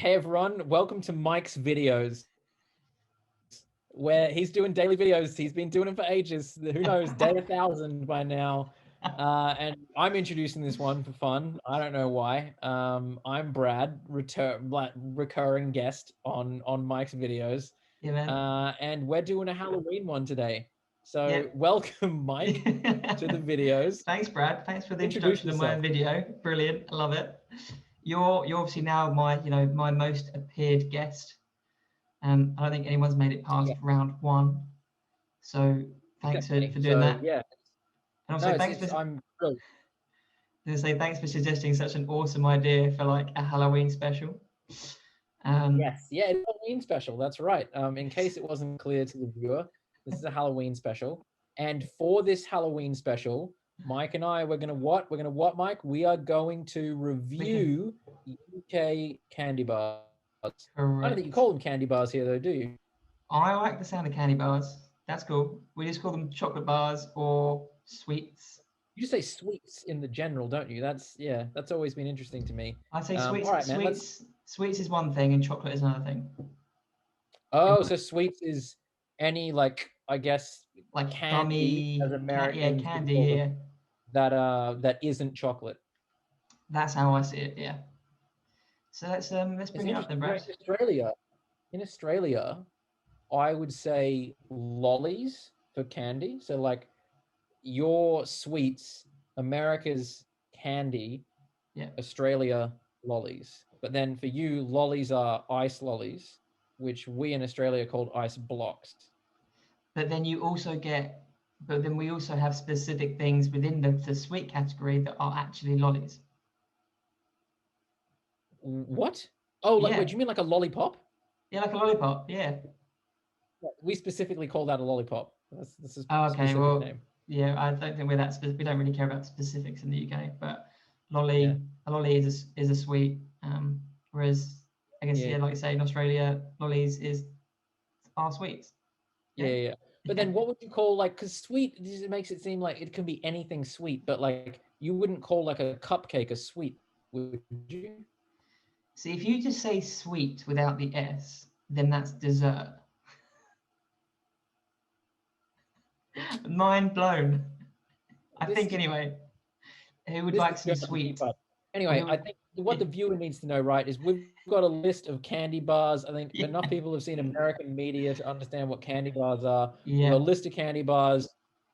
Hey everyone, welcome to Mike's videos, where he's doing daily videos. He's been doing them for ages. Who knows, day 1,000 by now. And I'm introducing this one for fun. I don't know why. I'm Brad, recurring guest on Mike's videos. Yeah, man. And we're doing a Halloween one today. Yeah. So welcome, Mike, to the videos. Thanks, Brad. Thanks for the Introduce introduction of my yourself. video. Brilliant. I love it. You're obviously now my most appeared guest. I don't think anyone's made it past Yeah, round one. So thanks for, exactly. for doing So that. yeah, And no, also it's thanks it's for I'm thrilled. thanks for suggesting such an awesome idea for like a Halloween special. Um, Yes, yeah, it's a Halloween special. That's right. In case it wasn't clear to the viewer, this is a Halloween special. And for this Halloween special, Mike and I, we're gonna what? We're gonna what, Mike? We are going to we can review UK candy bars. I don't think you correct. call them candy bars here, though, do you? I like the sound of candy bars. That's cool. We just call them chocolate bars or sweets. You just say sweets in the general, don't you? That's yeah, that's always been interesting to me. I'd say All right, man. Let's. sweets is one thing and chocolate is another thing. Oh, so sweets is any like I guess Like candy, as yeah, Americans would candy, call them, yeah. that isn't chocolate. That's how I see it, yeah. So let's It's bring it up then, interesting. Brad. In Australia, I would say lollies for candy. So like your sweets, America's candy, Yeah. Australia lollies. But then for you, lollies are ice lollies, which we in Australia called ice blocks. But then but then we also have specific things within the sweet category that are actually lollies. What? Oh, like wait, Yeah. do you mean like a lollipop? Yeah, like a lollipop, yeah. We specifically call that a lollipop. That's a Oh, okay, specific well, name. yeah, I don't think we don't really care about specifics in the UK, but Yeah, a lolly is a sweet, whereas I guess yeah, yeah, like you say in Australia, lollies is are sweets. yeah, Yeah. yeah. But then what would you call like, because sweet it makes it seem like it can be anything sweet, but like you wouldn't call like a cupcake a sweet, would you? See, if you just say sweet without the S, then that's dessert. Mind blown. I This think is anyway. Who would this like is some going deep sweet? up. Or Anyway, who I would think what yeah, the viewer needs to know, right, is we've got a list of candy bars. I think enough yeah, people have seen American media to understand what candy bars are. We've got yeah, a list of candy bars,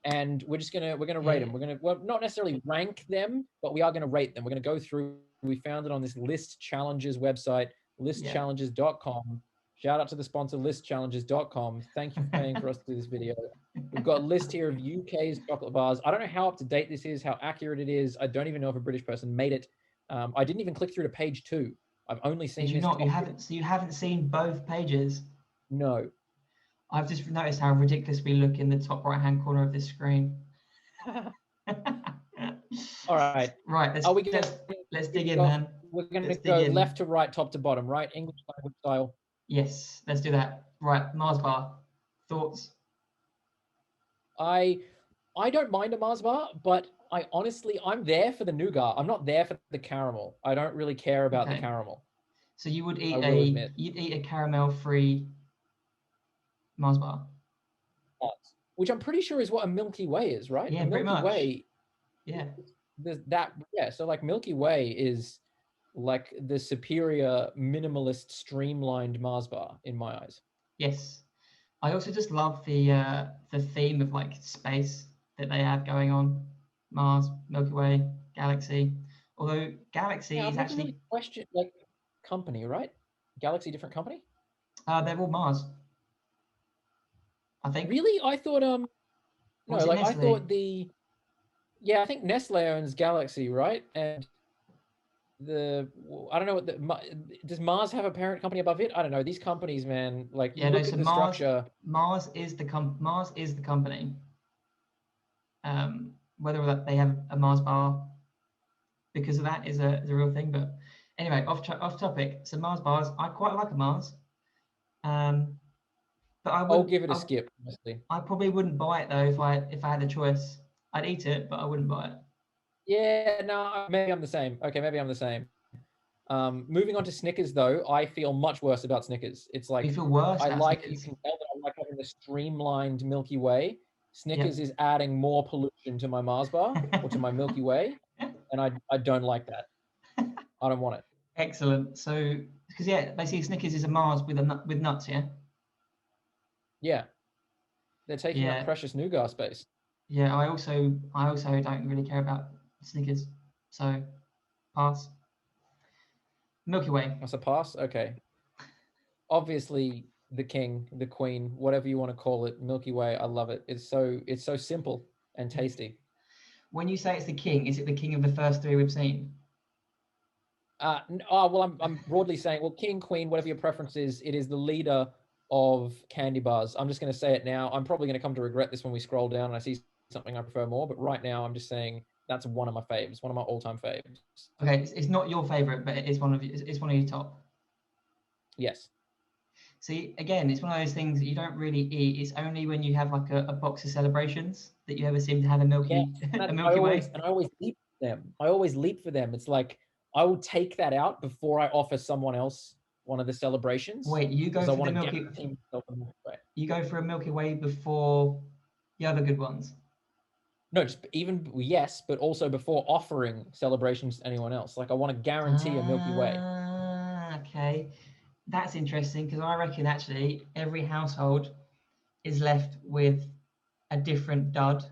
and we're gonna rate yeah, them. Well, not necessarily rank them, but we are gonna rate them. We're gonna go through. We found it on this List Challenges website, yeah. listchallenges.com. Shout out to the sponsor, listchallenges.com. Thank you for paying for us to do this video. We've got a list here of UK's chocolate bars. I don't know how up to date this is, how accurate it is. I don't even know if a British person made it. I didn't even click through to page 2. I've only Did seen you this not? top. You haven't seen both pages. No. I've just noticed how ridiculous we look in the top right hand corner of this screen. All right. Right, Are we going let's dig to in, go? man. We're going to Let's dig go in. left to right, top to bottom, right? English language style. Yes, let's do that. Right, Mars bar. Thoughts? I I don't mind a Mars bar, but I'm there for the nougat. I'm not there for the caramel. I don't really care about the Okay. caramel. So I will admit. you'd eat a caramel free Mars bar. Which I'm pretty sure is what a Milky Way is, right? A Yeah, pretty Milky much. Way, Yeah. there's that, yeah. So like Milky Way is like the superior minimalist streamlined Mars bar in my eyes. Yes. I also just love the theme of like space that they have going on. Mars, Milky Way, galaxy. Although Yeah, galaxy I've is never actually really questioned like company, right? Galaxy, different company. they're all Mars, I think. Really, I thought Or no, was it like I Nestle? thought the yeah, I think Nestle owns Galaxy, right? And the I don't know what does Mars have a parent company above it? I don't know. These companies, man, like you Yeah, no, look so at the structure. Mars is the company. Whether that they have a Mars bar because of that is a real thing. But anyway, off topic. So Mars bars, I quite like a Mars. Um, but I'll give it a skip, honestly. I probably wouldn't buy it though if I had the choice. I'd eat it, but I wouldn't buy it. Yeah, no, maybe I'm the same. Okay, maybe I'm the same. Moving on to Snickers, though, I feel much worse about Snickers. It's You like feel worse I about like you Snickers? can tell that I like having the streamlined Milky Way. Snickers Yep. is adding more pollution to my Mars bar or to my Milky Way, and I don't like that. I don't want it. Excellent. So, because yeah, basically Snickers is a Mars with with nuts. Yeah. Yeah, they're taking up Yeah. precious nougat space. Yeah. I also don't really care about Snickers. So pass. Milky Way. That's a pass. Okay. Obviously, the king, the queen, whatever you want to call it, Milky Way. I love it. It's so simple and tasty. When you say it's the king, is it the king of the first three we've seen? Well, I'm broadly saying, well, king, queen, whatever your preference is, it is the leader of candy bars. I'm just going to say it now. I'm probably going to come to regret this when we scroll down and I see something I prefer more. But right now, I'm just saying that's one of my faves, one of my all-time faves. Okay, it's not your favorite, but it is one of it's one of your top. Yes. See, again, it's one of those things that you don't really eat. It's only when you have like a box of celebrations that you ever seem to have a Yes. Milky a Milky Way. I always leap for them. I always leap for them. It's like I will take that out before I offer someone else one of the celebrations Wait, you because go I for the want to Milky guarantee myself a Milky Way. you go for a Milky Way before the other good ones. No, just even yes, but also before offering celebrations to anyone else. Like I want to guarantee a Milky Way. Okay. That's interesting because I reckon actually every household is left with a different dud.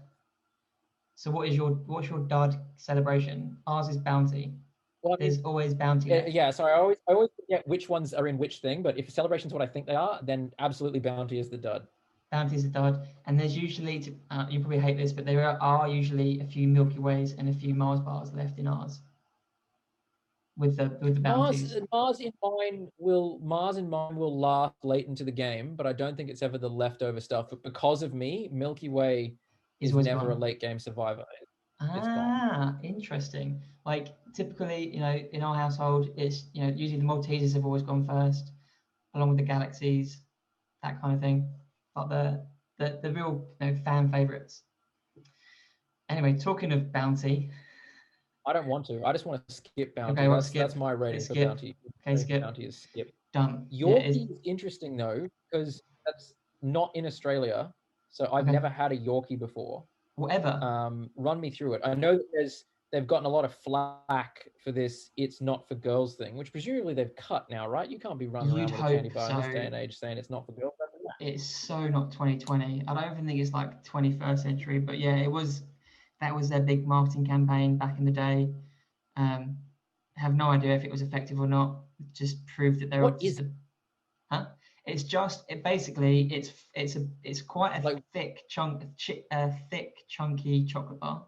So what's your dud celebration? Ours is bounty. Well, I mean, There's always bounty left. yeah. Sorry, I always forget which ones are in which thing. But if celebration's what I think they are, then absolutely bounty is the dud. Bounty is a dud, and there's usually you probably hate this, but there are usually a few Milky Ways and a few Mars bars left in ours with the bounties. Mars in mine will last late into the game, but I don't think it's ever the leftover stuff. But because of me, Milky Way Is is always never a gone. late game survivor. It's gone. Ah, interesting. Like typically, in our household, it's usually the Maltesers have always gone first, along with the Galaxies, that kind of thing. But the real fan favorites. Anyway, talking of bounty. I don't want to. I just want to skip bounty. Okay, well, That's skip. my Okay, rating for skip. bounty. Okay, skip. Bounty is skip. Done. Yeah, Yorkie is interesting though because that's not in Australia, so I've okay. never had a Yorkie before. Whatever. Run me through it. I know that they've gotten a lot of flack for this "it's not for girls" thing, which presumably they've cut now, right? You can't be running You'd around with a candy hope bar in this day so. and age saying it's not for girls. It's so not 2020. I don't even think it's like 21st century, but yeah, it was. That was their big marketing campaign back in the day. Have no idea if it was effective or not. It just proved that they're What just is it? huh? It's just basically it's quite a Like, thick chunky chocolate bar,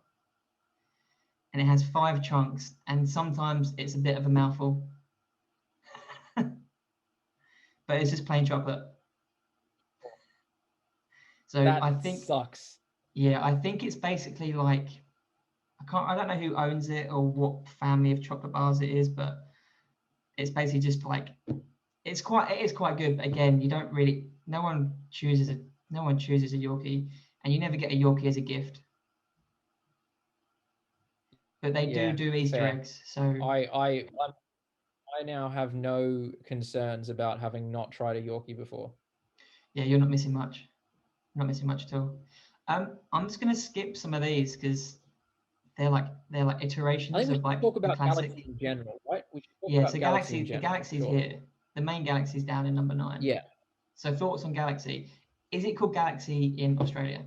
and it has 5 chunks, and sometimes it's a bit of a mouthful, but it's just plain chocolate. So that I think, sucks. yeah, I think it's basically like I don't know who owns it or what family of chocolate bars it is, but it's basically just like it is quite good. But again, you don't really no one chooses a Yorkie, and you never get a Yorkie as a gift. But they Yeah, do Easter fair. eggs, so I now have no concerns about having not tried a Yorkie before. yeah, you're not missing much. Not missing much at all. I'm just gonna skip some of these because they're like I iterations think we of should like talk the about Galaxy classic. in general, right? We should talk Yeah, about so Galaxy in the general, for Galaxy's sure. here. The main Galaxy's down in number 9. Yeah. So thoughts on Galaxy? Is it called Galaxy in Australia?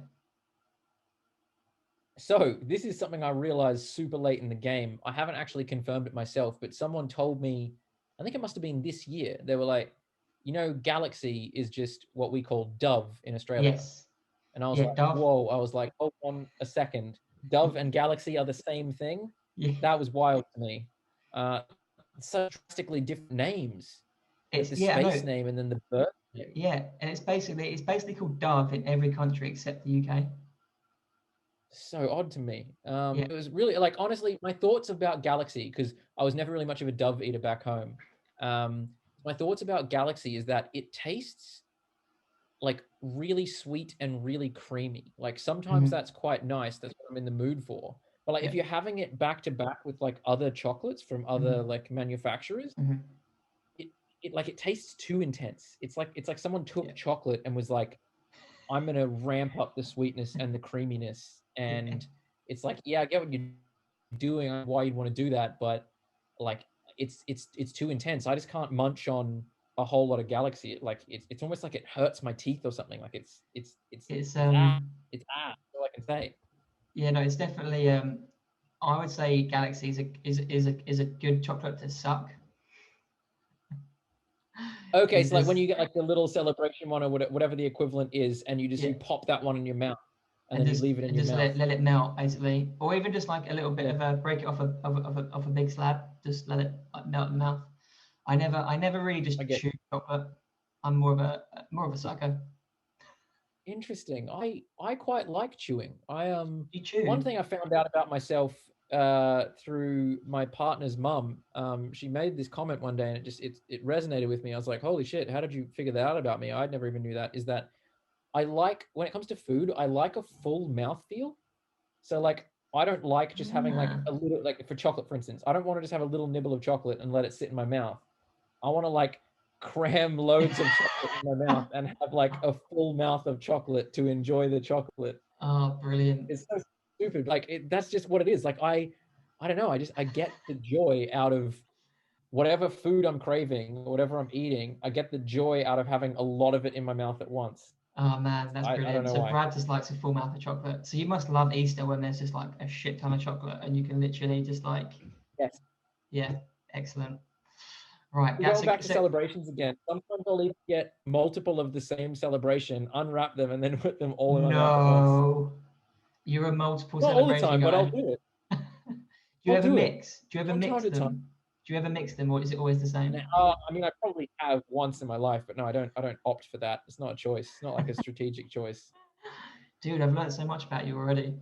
So this is something I realized super late in the game. I haven't actually confirmed it myself, but someone told me, I think it must have been this year. They were like, Galaxy is just what we call Dove in Australia. Yes. And I was Yeah, like, Dove. whoa. I was like, hold on a second. Dove and Galaxy are the same thing? Yeah. That was wild to me. So drastically different names. Like It's the yeah, I space know. name and then the birth name. Yeah, and it's basically called Dove in every country except the UK. So odd to me. Yeah. It was really like honestly, my thoughts about Galaxy, because I was never really much of a Dove eater back home. My thoughts about Galaxy is that it tastes like really sweet and really creamy. Like sometimes Mhm. that's quite nice. That's what I'm in the mood for. But like Yeah. if you're having it back to back with like other chocolates from other like manufacturers, Mhm. it like it tastes too intense. It's like someone took Yeah. chocolate and was like, I'm gonna ramp up the sweetness and the creaminess. Yeah. And it's like, yeah, I get what you're doing, why you'd want to do that, but like it's too intense. I just can't munch on a whole lot of Galaxy. Like it's almost like it hurts my teeth or something. Like It's it's that's all I can say. yeah, no, it's definitely I would say Galaxy is a good chocolate to suck. Okay, It's so like when just you get like the little celebration one or whatever the equivalent is, and yeah, you pop that one in your mouth, and and then you leave it in your just mouth. let it melt basically, or even just like a little bit Yeah. of a break it off a big slab, just let it like, melt in the mouth. I never really I just get chew chocolate. I'm more of a sucker. interesting. I quite like chewing. I You one chew? thing I found out about myself through my partner's mum. She made this comment one day, and it resonated with me. I was like, holy shit, how did you figure that out about me? I never even knew that. Is that I like when it comes to food, I like a full mouth feel. So like I don't like just having like Ah. a little, like for chocolate, for instance. I don't want to just have a little nibble of chocolate and let it sit in my mouth. I want to like cram loads of chocolate in my mouth and have like a full mouth of chocolate to enjoy the chocolate. Oh, brilliant. It's so stupid. Like that's just what it is. Like I don't know. I get the joy out of whatever food I'm craving, whatever I'm eating. I get the joy out of having a lot of it in my mouth at once. Oh man, that's I don't brilliant. know So why. Brad just likes a full mouth of chocolate. So you must love Easter when there's just like a shit ton of chocolate and you can literally just like, Yes. yeah, excellent. Right, We're that's going back a, to so celebrations again. Sometimes I'll even get multiple of the same celebration, unwrap them, and then put them all in my mouth at once. no, you're a multiple Not all the celebration time, but I'll guy. do it. Do you I'll ever do it mix? Do you ever from time mix to time. them? Do you ever mix them, or is it always the Now, same? I mean, I probably have once in my life, but no, I don't. I don't opt for that. It's not a choice. It's not like a strategic choice. Dude, I've learned so much about you already.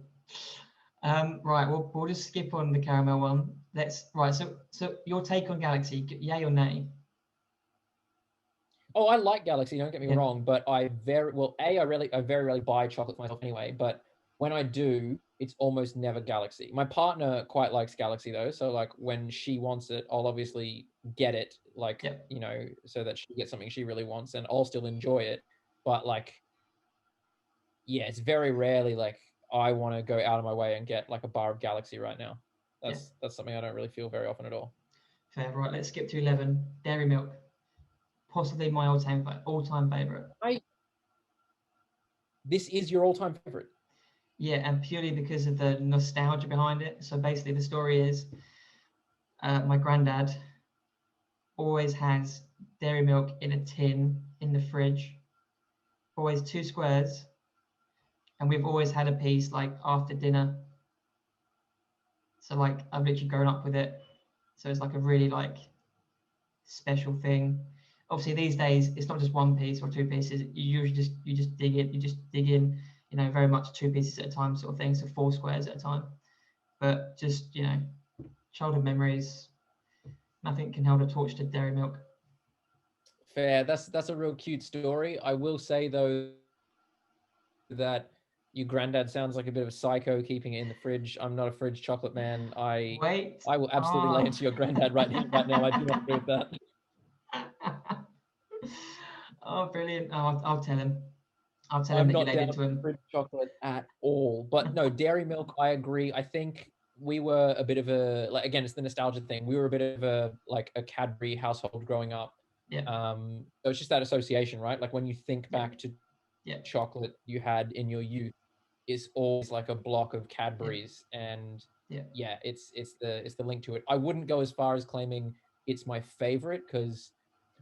Right, we'll just skip on the caramel one. Let's right. So your take on Galaxy, yay or nay? Oh, I like Galaxy. Don't get me Yeah, wrong, but I very well. I very rarely buy chocolate for myself anyway. But when I do, it's almost never Galaxy. My partner quite likes Galaxy though, so like when she wants it, I'll obviously get it. Like yeah. so that she gets something she really wants, and I'll still enjoy it. But like, yeah, it's very rarely like I want to go out of my way and get like a bar of Galaxy right now. Yeah, That's something I don't really feel very often at all. fair. Right, let's skip to 11. Dairy milk, possibly my all-time favorite. I This is your all-time favorite. Yeah, and purely because of the nostalgia behind it. So basically, the story is my granddad always has dairy milk in a tin in the fridge, always two squares, and we've always had a piece like after dinner. So like I've literally grown up with it. So it's like a really like special thing. Obviously, these days it's not just one piece or two pieces. You usually just dig in, very much two pieces at a time, sort of thing. So four squares at a time. But just childhood memories. Nothing can hold a torch to dairy milk. Fair. That's a real cute story. I will say though that your granddad sounds like a bit of a psycho keeping it in the fridge. I'm not a fridge chocolate man. Wait. I will absolutely lay Oh. into your granddad right here, right now. I do not agree with that. Oh, brilliant. Oh, I'll tell him. I'll tell him I'm that you not laid down into for him. fridge chocolate at all. But no, dairy milk, I agree. I think we were a bit of a like again, it's the nostalgia thing. We were a bit of a like a Cadbury household growing up. Yeah, So it's just that association, right? Like when you think yeah, back to yeah, chocolate you had in your youth, it's always like a block of yeah, Cadbury's, and yeah, yeah, it's the link to it. I wouldn't go as far as claiming it's my favorite because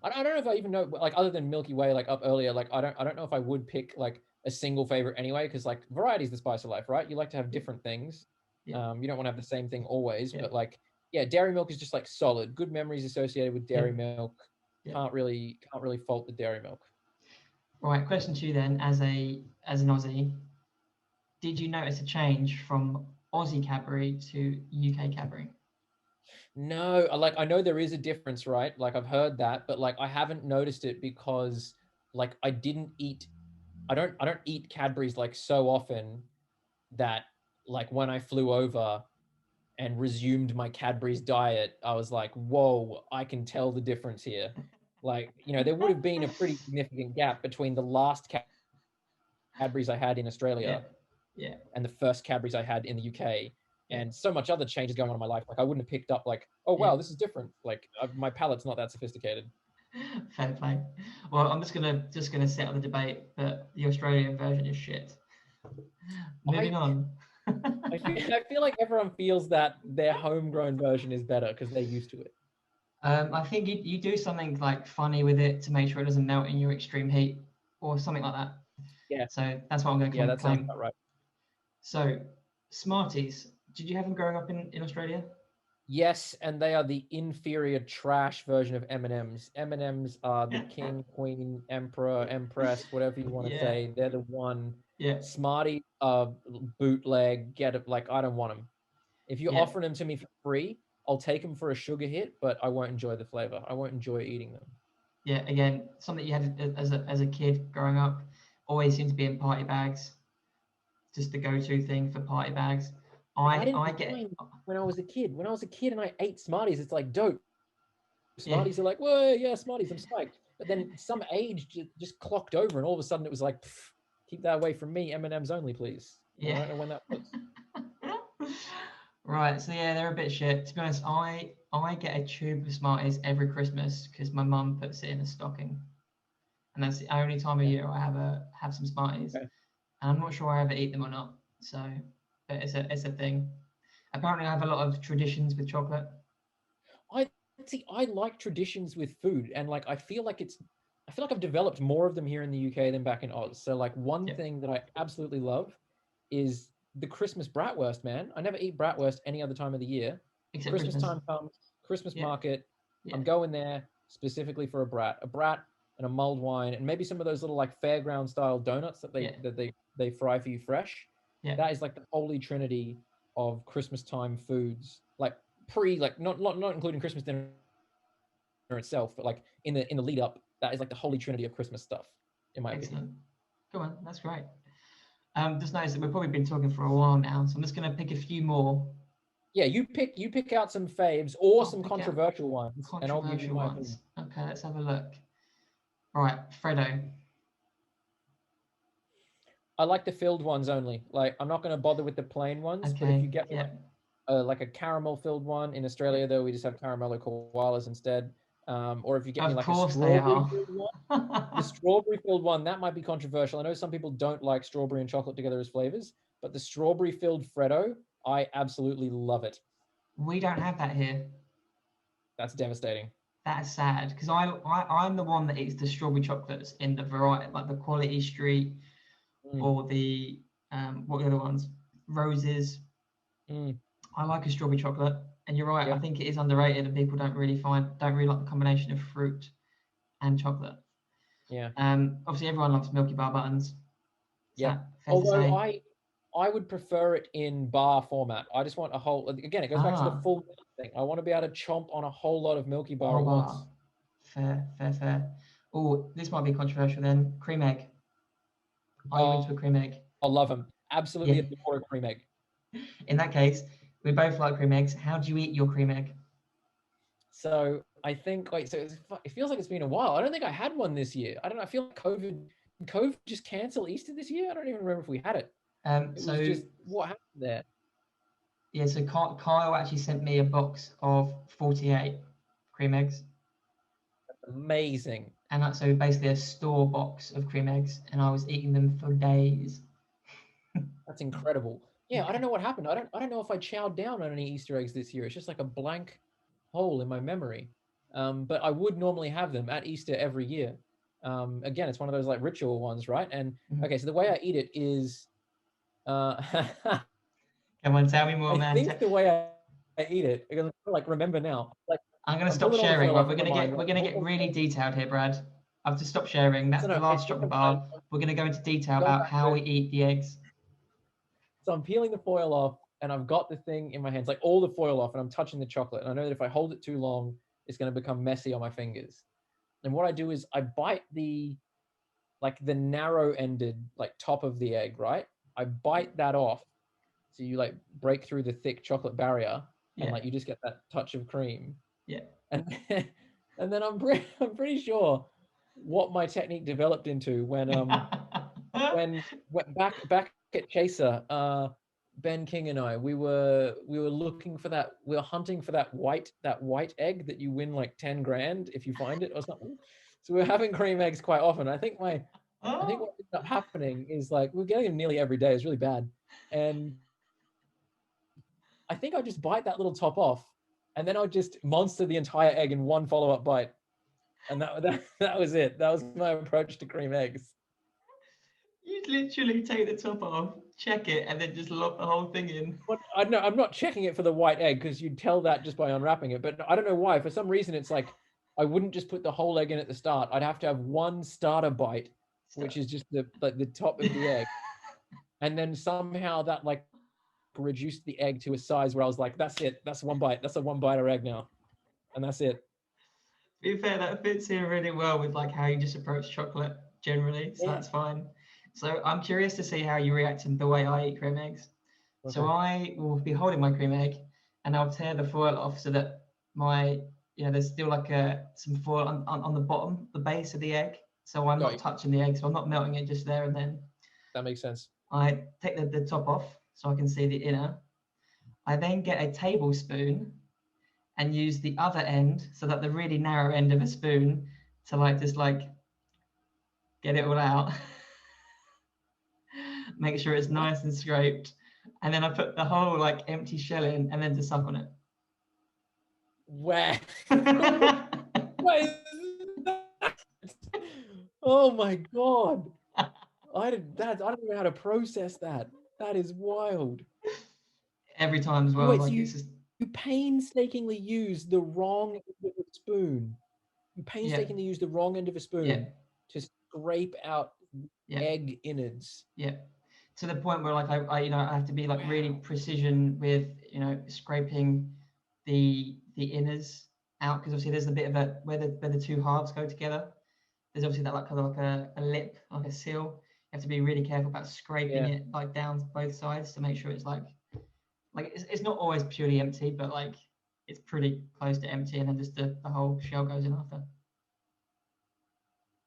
I don't know if I even know like other than Milky Way like up earlier, like I don't know if I would pick like a single favorite anyway, because like variety is the spice of life, right? You like to have yeah, different things. yeah, You don't want to have the same thing always, yeah, but like yeah, dairy milk is just like solid. Good memories associated with yeah, dairy milk. yeah. Can't really fault the dairy milk. Right. Question two then, as an Aussie, did you notice a change from Aussie Cadbury to UK Cadbury? No, I know there is a difference, right? Like I've heard that, but like I haven't noticed it because like I don't eat Cadbury's like so often that like when I flew over, and resumed my Cadbury's diet, I was like, whoa, I can tell the difference here. Like, there would have been a pretty significant gap between the last Cadbury's I had in Australia Yeah. and the first Cadbury's I had in the UK. Yeah. And so much other changes going on in my life. Like I wouldn't have picked up like, oh, wow, this is different. Like my palate's not that sophisticated. Fair play. Well, I'm just gonna settle the debate that the Australian version is shit. Moving on. I feel like everyone feels that their homegrown version is better because they're used to it. I think you do something like funny with it to make sure it doesn't melt in your extreme heat or something like that. Yeah. So that's what I'm going to Yeah, that sounds claim. about right. So, Smarties, did you have them growing up in Australia? Yes, and they are the inferior trash version of M&Ms. M&Ms are the king, queen, emperor, empress, whatever you want to say. They're the one. Yeah. Smarties are bootleg. Get it? Like I don't want them. If you're offering them to me for free, I'll take them for a sugar hit, but I won't enjoy the flavor. I won't enjoy eating them. Yeah, again, something you had as a kid growing up, always seemed to be in party bags. Just the go-to thing for party bags. I didn't I get mind when I was a kid. When I was a kid and I ate Smarties, it's like dope. yeah. Smarties are like, whoa, yeah, Smarties, I'm psyched. But then some age just clocked over, and all of a sudden it was like, keep that away from me. M&Ms only, please. Yeah. I don't know when that was. Right, so yeah, they're a bit shit. To be honest, I get a tube of Smarties every Christmas because my mum puts it in a stocking, and that's the only time of year I have some Smarties. Okay. And I'm not sure I ever eat them or not. So, but it's a thing. Apparently, I have a lot of traditions with chocolate. I like traditions with food, and like I feel like I've developed more of them here in the UK than back in Oz. So like one thing that I absolutely love is the Christmas bratwurst, man. I never eat bratwurst any other time of the year. Except Christmas time comes, Christmas market. I'm going there specifically for a brat and a mulled wine, and maybe some of those little like fairground style donuts that they fry for you fresh. Yeah. That is like the holy trinity of Christmas time foods. Like not including Christmas dinner itself, but like in the lead up, that is like the holy trinity of Christmas stuff, in my opinion. Come on, that's great. Just notice that we've probably been talking for a while now, so I'm just going to pick a few more. Yeah, you pick out some faves or some controversial ones, and I'll give you my opinion. Okay, let's have a look. Right, Freddo. I like the filled ones only. Like, I'm not going to bother with the plain ones, but if you get me like a caramel filled one in Australia, though, we just have caramello koalas instead. Or if you get me like a strawberry filled one, the strawberry filled one, that might be controversial. I know some people don't like strawberry and chocolate together as flavors, but the strawberry filled Freddo, I absolutely love it. We don't have that here. That's devastating. That's sad because I'm the one that eats the strawberry chocolates in the variety, like the Quality Street or the what are the other ones? Roses. I like a strawberry chocolate, and you're right. I think it is underrated, and people don't really like the combination of fruit and chocolate. Yeah. Obviously, everyone loves Milky Bar buttons. Yeah. Although I would prefer it in bar format. I just want a whole. Again, it goes back to the full thing. I want to be able to chomp on a whole lot of Milky Bar at once. Fair. Oh, this might be controversial then. Cream egg. Are you into a cream egg? I love them. Absolutely adore a cream egg. In that case, we both like cream eggs. How do you eat your cream egg? So I think it feels like it's been a while. I don't think I had one this year. I don't know. I feel like COVID just canceled Easter this year. I don't even remember if we had it. What happened there? Yeah, so Kyle actually sent me a box of 48 cream eggs. That's amazing. And that's so basically a store box of cream eggs, and I was eating them for days. That's incredible. Yeah, I don't know what happened. I don't know if I chowed down on any Easter eggs this year. It's just like a blank hole in my memory. But I would normally have them at Easter every year. Again, it's one of those like ritual ones, right? And okay, so the way I eat it is Come on, tell me more, man. I think the way I eat it, because like remember now, like I'm gonna stop sharing. Right, we're gonna get really detailed here, Brad. I've just stopped sharing. That's the last chocolate bar. We're gonna go into detail about how we eat the eggs. So I'm peeling the foil off, and I've got the thing in my hands, like all the foil off, and I'm touching the chocolate. And I know that if I hold it too long, it's going to become messy on my fingers. And what I do is I bite the narrow-ended, like top of the egg, right? I bite that off So you like break through the thick chocolate barrier, and Yeah. like you just get that touch of cream. Yeah. And and then I'm pretty sure what my technique developed into when back at Chaser, Ben King and I, we were looking for that, we were hunting for that white egg that you win like 10 grand if you find it or something. So we we're having cream eggs quite often. I think what ended up happening is like we're getting them nearly every day. It's really bad. And I think I just bite that little top off, and then I just monster the entire egg in one follow-up bite. And that was it. That was my approach to cream eggs. You'd literally take the top off, check it, and then just lob the whole thing in. But I'm not checking it for the white egg, because you'd tell that just by unwrapping it. But I don't know why. For some reason, it's like I wouldn't just put the whole egg in at the start. I'd have to have one starter bite, which is just the top of the egg, and then somehow that like reduced the egg to a size where I was like, that's it. That's one bite. That's a one biter egg now, and that's it. To be fair, that fits in really well with like how you just approach chocolate generally, so that's fine. So I'm curious to see how you react to the way I eat cream eggs. Okay. So I will be holding my cream egg, and I'll tear the foil off so that there's still like some foil on the bottom, the base of the egg. So I'm not touching the egg, so I'm not melting it just there and then. That makes sense. I take the top off so I can see the inner. I then get a tablespoon and use the other end, so that the really narrow end of a spoon, to just get it all out. Make sure it's nice and scraped, and then I put the whole empty shell in, and then to suck on it. Wow. What is that? Oh my god. I don't know how to process that. That is wild. Every time as well. Wait, you painstakingly use the wrong end of a spoon. You painstakingly use the wrong end of a spoon to scrape out egg innards. Yeah. To the point where I have to be really precision with scraping the innards out, because obviously there's a bit of where the two halves go together. There's obviously that kind of a lip, like a seal. You have to be really careful about scraping it down both sides to make sure it's it's not always purely empty, but it's pretty close to empty, and then just the whole shell goes in after.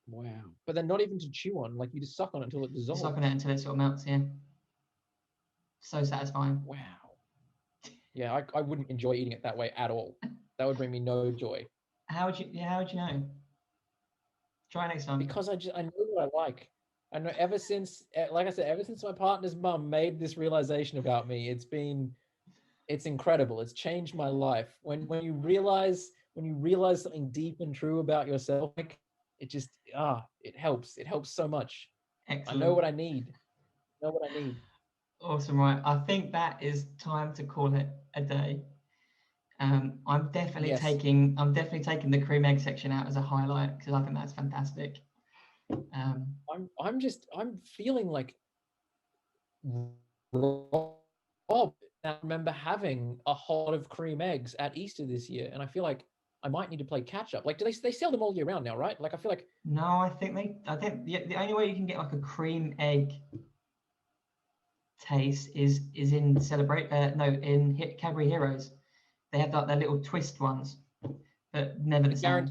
Wow. But then not even to chew on, you just suck on it until it dissolves. Suck on it until it sort of melts, yeah. So satisfying. Wow. Yeah, I wouldn't enjoy eating it that way at all. That would bring me no joy. How would you know? Try next time. Because I know what I like. I know ever since my partner's mum made this realization about me, it's incredible. It's changed my life. When you realize something deep and true about yourself, it just it helps. It helps so much. Excellent. I know what I need. Awesome, right? I think that is time to call it a day. I'm definitely taking the cream egg section out as a highlight, because I think that's fantastic. I'm feeling like Rob. I remember having a whole lot of cream eggs at Easter this year, and I feel like I might need to play catch up. Do they sell them all year round now, right? I feel like no. I think the only way you can get a cream egg taste is in in Cadbury Heroes. They have their little twist ones, but never the same.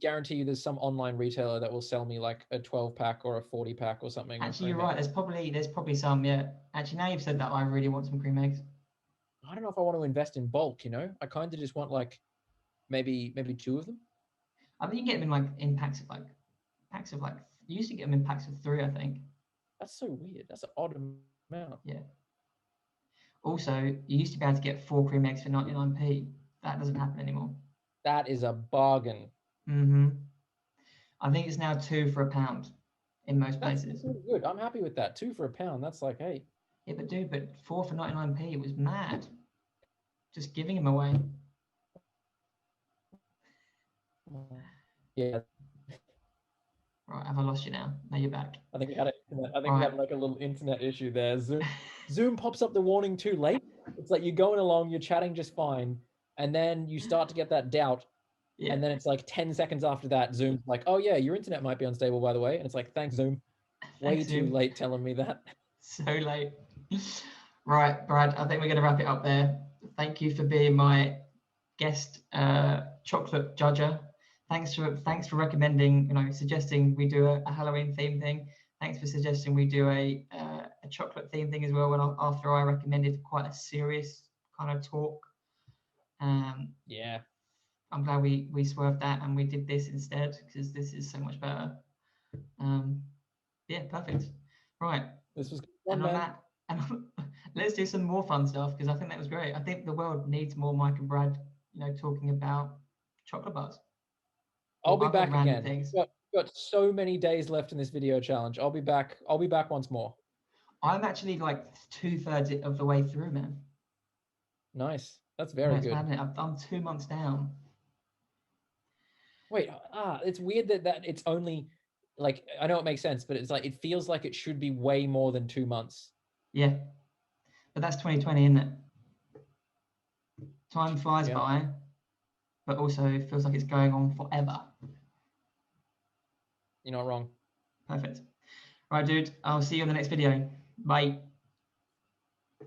Guarantee you there's some online retailer that will sell me a 12-pack or a 40-pack or something. Actually, you're right. There's probably some. Yeah. Actually, now you've said that, I really want some cream eggs. I don't know if I want to invest in bulk. I kind of just want maybe 2 of them. I think you get them in packs of you used to get them in packs of 3, I think. That's so weird. That's an odd amount. Yeah. Also, you used to be able to get 4 cream eggs for 99p. That doesn't happen anymore. That is a bargain. Mm-hmm. I think it's now 2 for £1 in most places. That's good. I'm happy with that. 2 for £1. That's hey. Yeah, but 4 for 99p. It was mad. Just giving them away. Yeah. Right, have I lost you now? Now you're back. I think we had a little internet issue there. Zoom pops up the warning too late. It's you're going along, you're chatting just fine, and then you start to get that doubt. Yeah. And then it's 10 seconds after that, Zoom's oh yeah, your internet might be unstable, by the way. And it's thanks, Zoom. Way too late telling me that. So late. Right, Brad, I think we're going to wrap it up there. Thank you for being my guest chocolate judger. Thanks for recommending, suggesting we do a Halloween theme thing. Thanks for suggesting we do a chocolate theme thing as well. After I recommended quite a serious kind of talk. Yeah. I'm glad we swerved that and we did this instead, because this is so much better. Yeah, perfect. Right. This was fun, And on man. that, and let's do some more fun stuff, because I think that was great. I think the world needs more Mike and Brad, talking about chocolate bars. I'll be other back random again. things. Got so many days left in this video challenge. I'll be back. I'll be back once more. I'm actually like 2/3 of the way through, man. Nice. That's very good. I'm 2 months down. Wait, it's weird that it's only like, I know it makes sense, but it's like it feels like it should be way more than 2 months. Yeah, but that's 2020, isn't it? Time flies by, but also feels like it's going on forever. You're not wrong. Perfect. Right, dude. I'll see you in the next video. Bye.